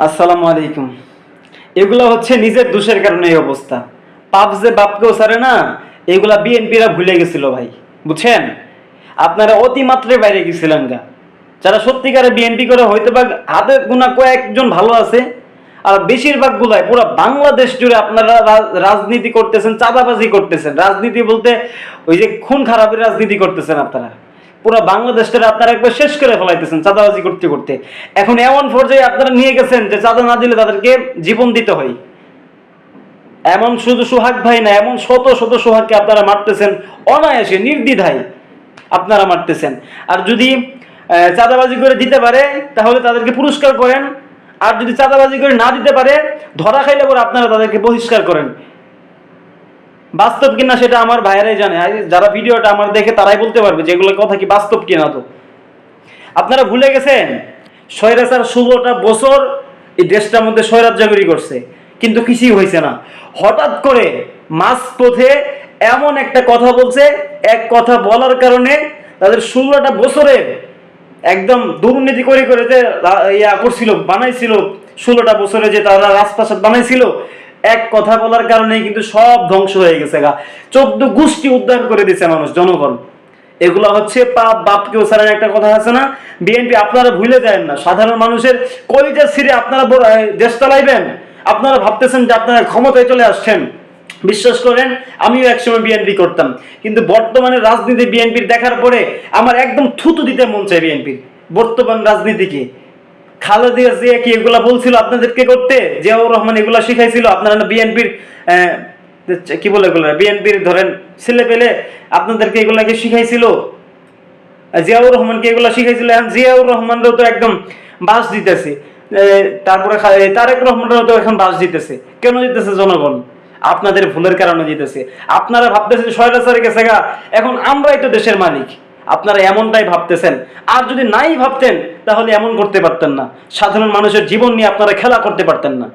আসসালামু আলাইকুম। এগুলো হচ্ছে নিজের দোষের কারণে এই অবস্থা। পাপ যে বাপকেও ছাড়ে না, এগুলা বিএনপিরা ভুলে গেছিল ভাই, বুঝছেন? আপনারা অতিমাত্রায় বাইরে গেছিলেন গা। যারা সত্যিকারে বিএনপি করে হয়তো বা হাতে গোনা কয়েকজন ভালো আছে, আর বেশিরভাগ গুলাই পুরো বাংলাদেশ জুড়ে আপনারা রাজনীতি করতেছেন, চাঁদাবাজি করতেছেন। রাজনীতি বলতে ওই যে খুন খারাপের রাজনীতি করতেছেন আপনারা। পুরো বাংলাদেশটা আপনারা একবার শেষ করে ফেলাইতেছেন চাঁদাবাজি করতে করতে। এখন এমন পর্যায়ে আপনারা নিয়ে গেছেন যে চাঁদা না দিলে তাদেরকে জীবন দিতে হয়। এমন শুধু সোহাগ ভাই না, এমন শত শত সোহাগকে আপনারা মারতেছেন অনায়াসে, নির্দ্বিধায় আপনারা মারতেছেন। আর যদি চাঁদাবাজি করে দিতে পারে তাহলে তাদেরকে পুরস্কার করেন, আর যদি চাঁদাবাজি করে না দিতে পারে, ধরা খাইলে পরে আপনারা তাদেরকে বহিষ্কার করেন। বাস্তব কিনা সেটা আমার ভাইয়েরাই জানে, যারা ভিডিওটা আমার দেখে তারাই বলতে পারবে যে এগুলো কথা কি বাস্তব কিনা। তো আপনারা ভুলে গেছেন স্বৈরাচার 16টা বছর এই দেশটার মধ্যে স্বৈরাচারী করছে, কিন্তু কিছুই হয়েছে না। হঠাৎ করে মাঝপথে এমন একটা কথা বলছে, এক কথা বলার কারণে তাদের 16টা বছরে একদম দুর্নীতি করে করে যে ইয়া করছিল, বানাইছিল, 16টা বছরে যে তারা রাজপ্রাসাদ বানাইছিল, এক কথা বলার কারণে কিন্তু সব ধ্বংস হয়ে গেছে গা। 14 গোষ্ঠী উদ্ধার করে দিছে মানুষ, জনগণ। এগুলো হচ্ছে পাপ বাপকেও ছাড়েন একটা কথা আছে না। বিএনপি আপনারা ভুলে যায় না, সাধারণ মানুষের কলিজা ছিঁড়ে আপনারা দেশ চালাইবেন। আপনারা ভাবতেছেন যে আপনারা ক্ষমতায় চলে আসছেন। বিশ্বাস করেন, আমিও একসময় বিএনপি করতাম, কিন্তু বর্তমানে রাজনীতি বিএনপির দেখার পরে আমার একদম থুতু দিতে মন চায় বিএনপির বর্তমান রাজনীতিকে। খালেদা জিয়া কি এগুলা বলছিল আপনাদেরকে করতে? জিয়াউর রহমান এগুলা শিখাইছিল? আপনারা না বিএনপির কি বলে এগুলো, বিএনপির ধরেন ছেলে পেলে আপনাদেরকে এগুলাকে শিখাইছিল? জিয়াউর রহমানকে এগুলা শিখাইছিল? এখন জিয়াউর রহমানরাও তো একদম বাস দিতেছে, তারপরে তারেক রহমানরাও তো এখন বাস দিতেছে। কেন দিতেছে? জনগণ আপনাদের ভুলের কারণে দিতেছে। আপনারা ভাবতেছেন স্বৈরাচারী গেছে গা, এখন আমরাই তো দেশের মালিক। আপনারা এমনটাই ভাবতেছেন। আর যদি নাই ভাবতেন তাহলে এমন করতে পারতেন না, সাধারণ মানুষের জীবন নিয়ে আপনারা খেলা করতে পারতেন না।